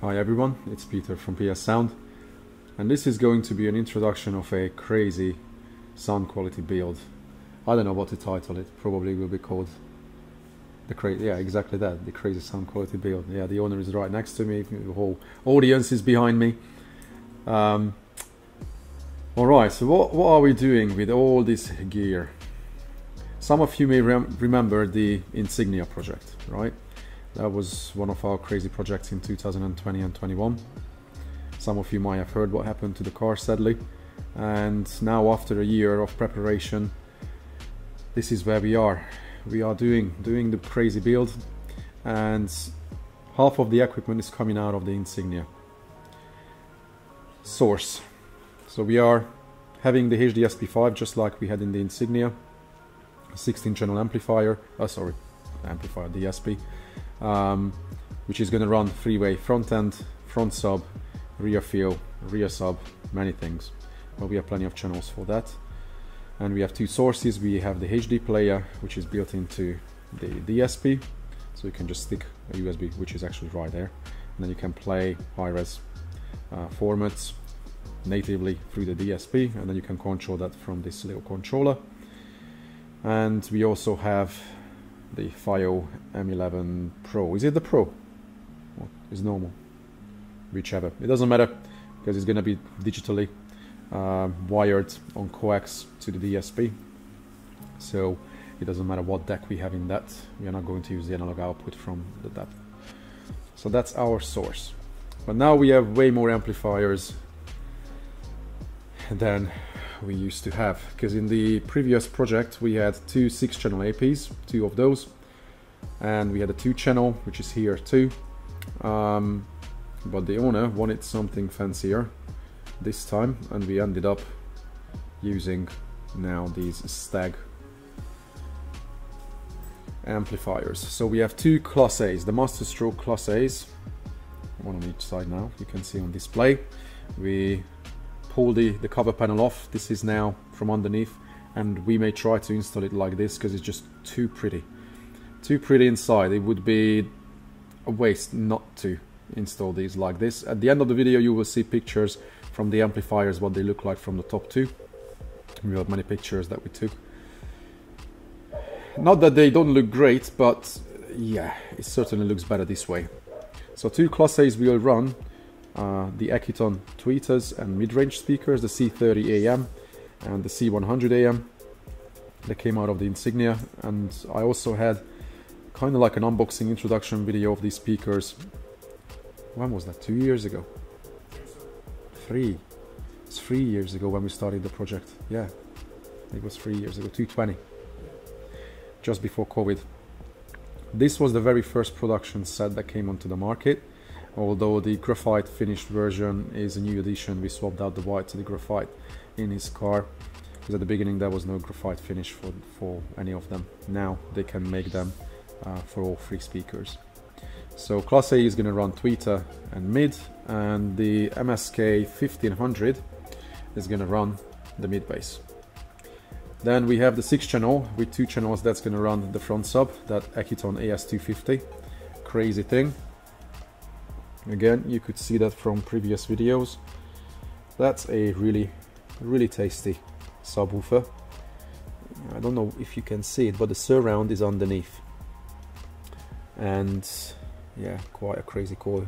Hi everyone, it's Peter from PS Sound, and this is going to be an introduction of a crazy sound quality build. I don't know what to title it. Probably will be called the crazy, yeah, exactly that, the crazy sound quality build. Yeah, the owner is right next to me, the whole audience is behind me. Alright, so what are we doing with all this gear? Some of you may remember the Insignia project, right? That was one of our crazy projects in 2020 and 21. Some of you might have heard what happened to the car, sadly. And now, after a year of preparation, this is where we are. We are doing the crazy build, and half of the equipment is coming out of the Insignia source. So we are having the HDSP5 just like we had in the Insignia, 16-channel amplifier, DSP. Which is going to run three-way front end, front sub, rear fill, rear sub, many things. Well, we have plenty of channels for that. And we have two sources. We have the HD player, which is built into the DSP, so you can just stick a USB, which is actually right there, and then you can play high-res formats natively through the DSP, and then you can control that from this little controller. And we also have the FiO M11 Pro. Is it the Pro? Or is normal? Whichever. It doesn't matter, because it's going to be digitally wired on coax to the DSP. So it doesn't matter what DAC we have in that. We are not going to use the analog output from the DAC. So that's our source. But now we have way more amplifiers than we used to have, because in the previous project we had two 6-channel APs, two of those, and we had a 2-channel, which is here too, but the owner wanted something fancier this time, and we ended up using now these Steg amplifiers. So we have two Class A's, the Master Stroke Class A's, one on each side now, you can see on display. We pull the cover panel off. This is now from underneath, and we may try to install it like this because it's just too pretty inside. It would be a waste not to install these like this. At the end of the video you will see pictures from the amplifiers, what they look like from the top too. We have many pictures that we took. Not that they don't look great, but yeah, it certainly looks better this way. So two Class A's will run the Accuton tweeters and mid-range speakers, the C30AM and the C100AM. They came out of the Insignia, and I also had kind of like an unboxing introduction video of these speakers. When was that? 2 years ago? It's 3 years ago when we started the project. Yeah, it was 3 years ago, 2020, just before COVID. This was the very first production set that came onto the market. Although the graphite finished version is a new addition, we swapped out the white to the graphite in his car, because at the beginning there was no graphite finish for any of them. Now they can make them for all three speakers. So Class A is going to run tweeter and mid, and the MSK 1500 is going to run the mid bass. Then we have the 6-channel with 2 channels that's going to run the front sub, that Accuton AS250. Crazy thing. Again, you could see that from previous videos. That's a really tasty subwoofer. I don't know if you can see it, but the surround is underneath. And yeah, quite a crazy cool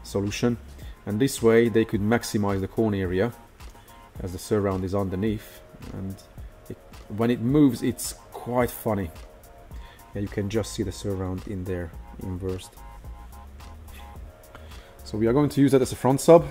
solution. And this way they could maximize the cone area, as the surround is underneath. And when it moves, it's quite funny. Yeah, you can just see the surround in there, inversed. So we are going to use that as a front sub,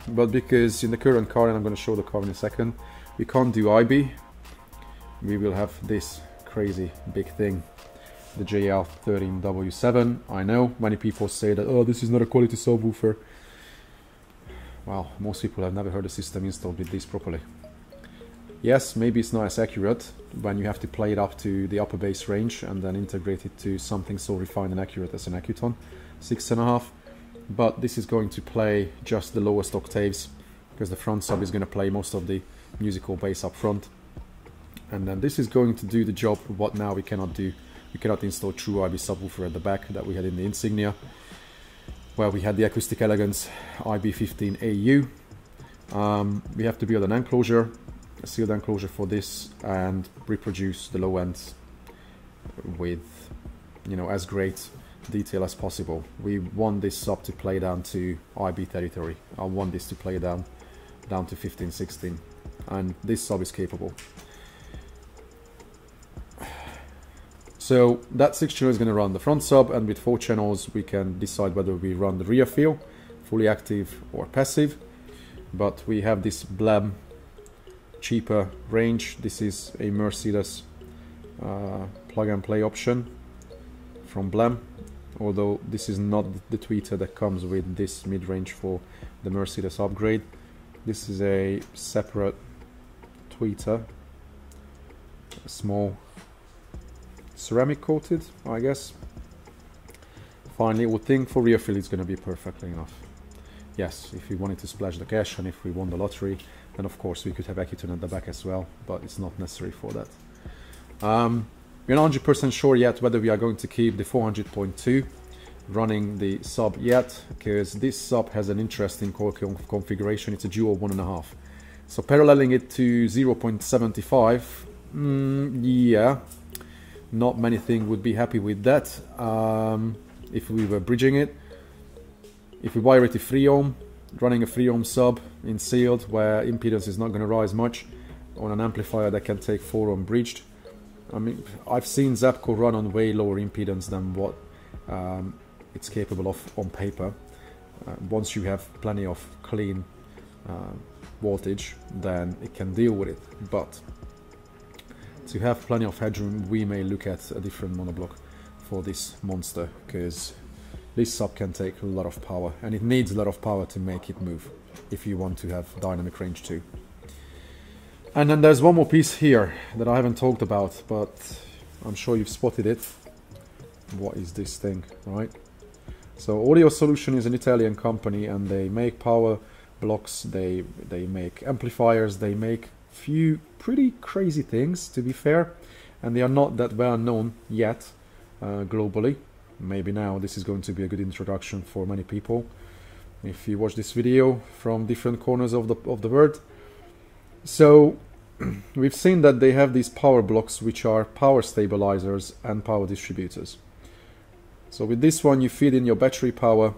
but because in the current car, and I'm going to show the car in a second, we can't do IB, we will have this crazy big thing, the JL13W7. I know many people say that, oh, this is not a quality subwoofer. Well, most people have never heard a system installed with this properly. Yes, maybe it's not as accurate when you have to play it up to the upper bass range and then integrate it to something so refined and accurate as an Accuton 6.5. But this is going to play just the lowest octaves, because the front sub is going to play most of the musical bass up front. And then this is going to do the job what now we cannot do. We cannot install true IB subwoofer at the back that we had in the Insignia. Well, we had the Acoustic Elegance IB15AU. We have to build an enclosure, a sealed enclosure for this, and reproduce the low ends with, you know, as great detail as possible. We want this sub to play down to IB territory. I want this to play down to 15, 16, and this sub is capable. So that 6 channel is going to run the front sub, and with 4 channels we can decide whether we run the rear fill, fully active or passive. But we have this Blem cheaper range. This is a Mercedes plug and play option from Blem, although this is not the tweeter that comes with this mid-range for the Mercedes upgrade. This is a separate tweeter, a small ceramic coated, I guess. Finally, we think for rear fill it's going to be perfectly enough. Yes, if we wanted to splash the cash and if we won the lottery, then of course we could have Accuton at the back as well, but it's not necessary for that. We're not 100% sure yet whether we are going to keep the 400.2 running the sub yet, because this sub has an interesting core configuration. It's a dual 1.5. So paralleling it to 0.75, yeah, not many things would be happy with that. If we were bridging it, if we wire it to 3 ohm, running a 3 ohm sub in sealed where impedance is not going to rise much on an amplifier that can take 4 ohm bridged. I mean, I've seen Zapco run on way lower impedance than what it's capable of on paper. Once you have plenty of clean voltage, then it can deal with it. But to have plenty of headroom, we may look at a different monoblock for this monster, because this sub can take a lot of power, and it needs a lot of power to make it move if you want to have dynamic range too. And then there's one more piece here that I haven't talked about, but I'm sure you've spotted it. What is this thing, right? So Audio Solution is an Italian company, and they make power blocks, they make amplifiers, they make few pretty crazy things, to be fair, and they are not that well known yet globally. Maybe now this is going to be a good introduction for many people if you watch this video from different corners of the world. So we've seen that they have these power blocks which are power stabilizers and power distributors. So with this one you feed in your battery power,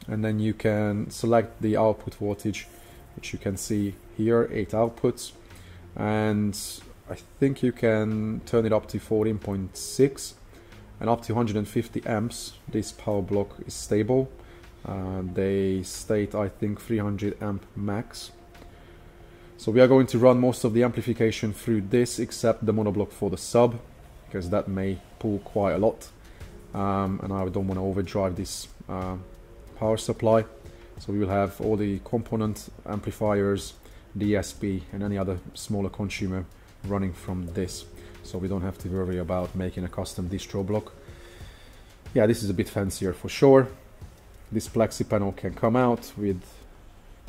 and then you can select the output voltage, which you can see here, 8 outputs, and I think you can turn it up to 14.6 and up to 150 amps. This power block is stable. They state, I think, 300 amp max. So we are going to run most of the amplification through this, except the monoblock for the sub, because that may pull quite a lot, and I don't want to overdrive this power supply. So we will have all the component amplifiers, DSP, and any other smaller consumer running from this, so we don't have to worry about making a custom distro block. Yeah, this is a bit fancier for sure. This plexi panel can come out with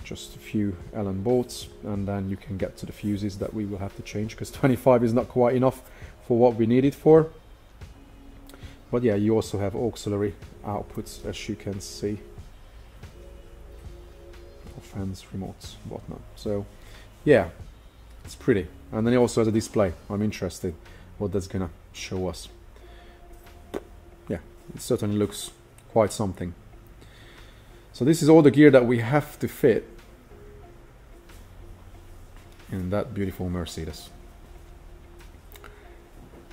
just a few Allen bolts, and then you can get to the fuses that we will have to change, because 25 is not quite enough for what we need it for. But yeah, you also have auxiliary outputs, as you can see, fans, remotes, whatnot. So yeah, it's pretty. And then it also has a display. I'm interested what that's gonna show us. Yeah, it certainly looks quite something. So this is all the gear that we have to fit in that beautiful Mercedes.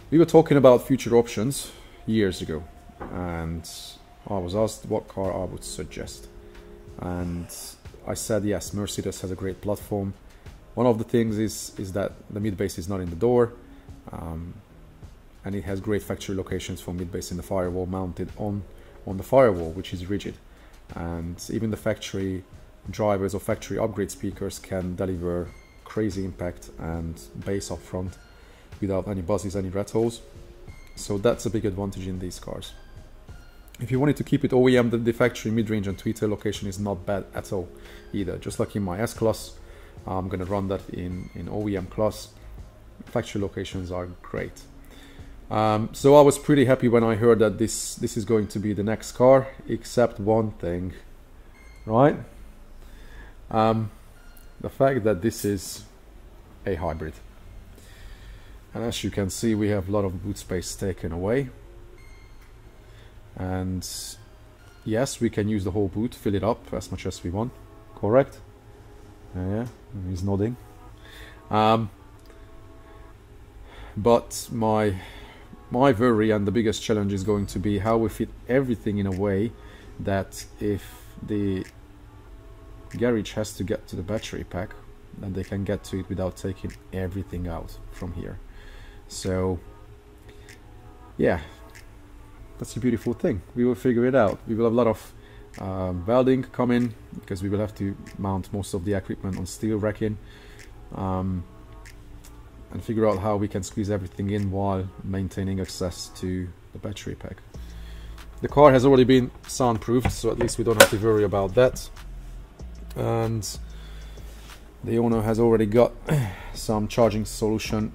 We were talking about future options years ago, and I was asked what car I would suggest, and I said yes, Mercedes has a great platform. One of the things is that the mid-bass is not in the door, and it has great factory locations for mid-bass in the firewall, mounted on the firewall, which is rigid. And even the factory drivers or factory upgrade speakers can deliver crazy impact and bass up front without any buzzes, any rattles. So that's a big advantage in these cars. If you wanted to keep it OEM, the factory mid-range and tweeter location is not bad at all either. Just like in my S-Class, I'm going to run that in OEM class. Factory locations are great. So I was pretty happy when I heard that this is going to be the next car, except one thing, right? The fact that this is a hybrid. And as you can see, we have a lot of boot space taken away. And yes, we can use the whole boot, fill it up as much as we want. Correct? Yeah, he's nodding. But my worry and the biggest challenge is going to be how we fit everything in a way that if the garage has to get to the battery pack, then they can get to it without taking everything out from here. So yeah, that's a beautiful thing. We will figure it out. We will have a lot of welding coming, because we will have to mount most of the equipment on steel racking, and figure out how we can squeeze everything in while maintaining access to the battery pack. The car has already been soundproofed, so at least we don't have to worry about that. And the owner has already got some charging solution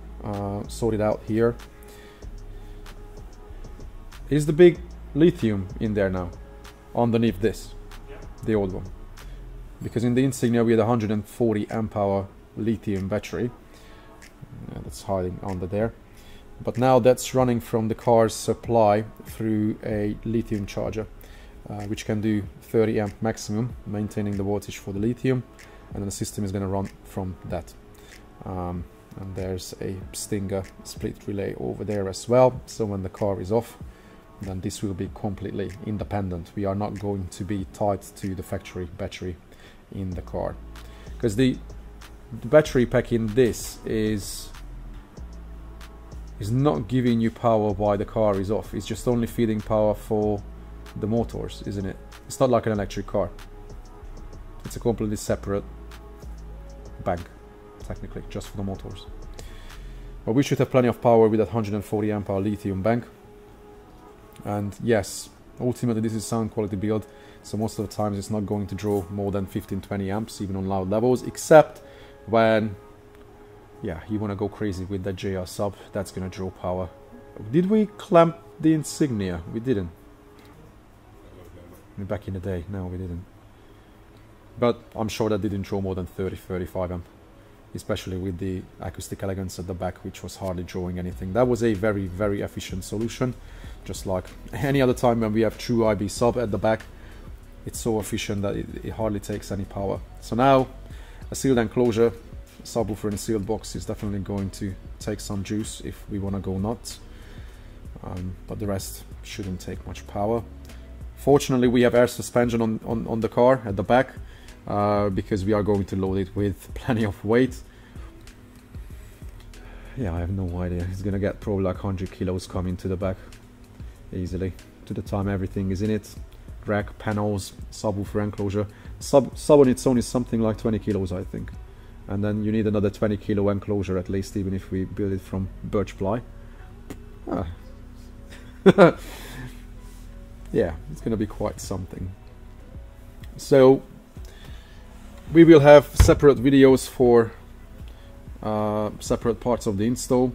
sorted out here. Is the big lithium in there now underneath this? Yeah. The old one, because in the Insignia we had a 140 amp hour lithium battery. Yeah, that's hiding under there, but now that's running from the car's supply through a lithium charger, which can do 30 amp maximum, maintaining the voltage for the lithium, and then the system is going to run from that. And there's a Stinger split relay over there as well, so when the car is off, then this will be completely independent. We are not going to be tied to the factory battery in the car, because the battery pack in this is not giving you power while the car is off. It's just only feeding power for the motors, isn't it? It's not like an electric car. It's a completely separate bank, technically, just for the motors. But we should have plenty of power with that 140 amp hour lithium bank. And yes, ultimately this is sound quality build, so most of the times it's not going to draw more than 15-20 amps even on loud levels, except when, yeah, you want to go crazy with that JR sub. That's going to draw power. Did we clamp the Insignia? We didn't. Back in the day, no, we didn't. But I'm sure that didn't draw more than 30-35 amp, especially with the acoustic elegance at the back, which was hardly drawing anything. That was a very, very efficient solution. Just like any other time when we have true IB sub at the back, it's so efficient that it hardly takes any power. So now a sealed enclosure, subwoofer in a sealed box is definitely going to take some juice if we want to go nuts, but the rest shouldn't take much power. Fortunately, we have air suspension on the car at the back, because we are going to load it with plenty of weight. Yeah, I have no idea. It's gonna get probably like 100 kilos coming to the back easily, to the time everything is in it. Rack, panels, subwoofer enclosure. Sub on its own is something like 20 kilos, I think. And then you need another 20 kilo enclosure at least, even if we build it from birch ply. Ah. Yeah, it's gonna be quite something. So we will have separate videos for separate parts of the install,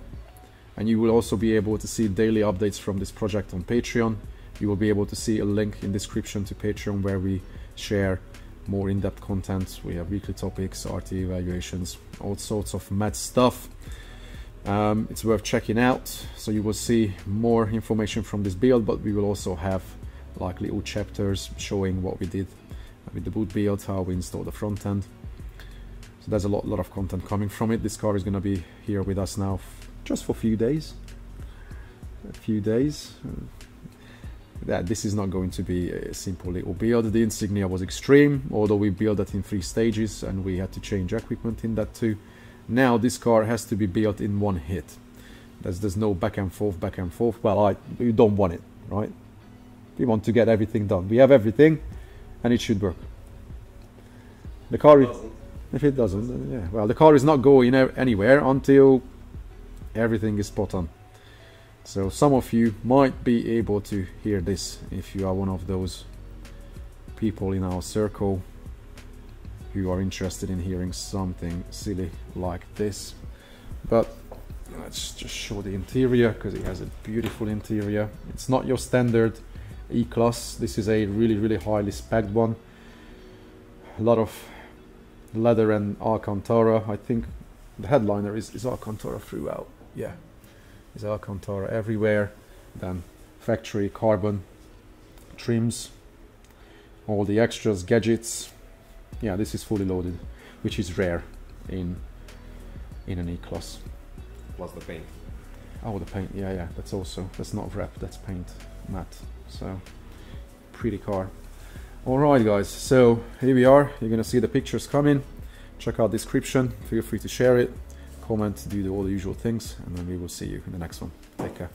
and you will also be able to see daily updates from this project on Patreon. You will be able to see a link in description to Patreon where we share more in-depth content. We have weekly topics, RT evaluations, all sorts of mad stuff. It's worth checking out. So you will see more information from this build, but we will also have like little chapters showing what we did with the boot build, how we installed the front end. So there's a lot of content coming from it. This car is going to be here with us now just for a few days. This is not going to be a simple little build. The Insignia was extreme, although we built that in 3 stages and we had to change equipment in that too. Now this car has to be built in one hit. There's no back and forth. Well, you don't want it, right? We want to get everything done. We have everything and it should work. The car, if it doesn't, then yeah. Well, the car is not going anywhere until everything is spot on. So some of you might be able to hear this if you are one of those people in our circle who are interested in hearing something silly like this. But let's just show the interior, because it has a beautiful interior. It's not your standard E-Class. This is a really highly spec'd one. A lot of leather and Alcantara. I think the headliner is Alcantara throughout. Yeah, it's Alcantara everywhere. Then factory carbon trims, all the extras, gadgets. Yeah, this is fully loaded, which is rare in an E-Class. Plus the paint. Oh, the paint, yeah, that's not wrap, that's paint matte. So pretty car. Alright guys, so here we are. You're gonna see the pictures coming. Check out description, feel free to share it, comment, do all the usual things, and then we will see you in the next one. Take care.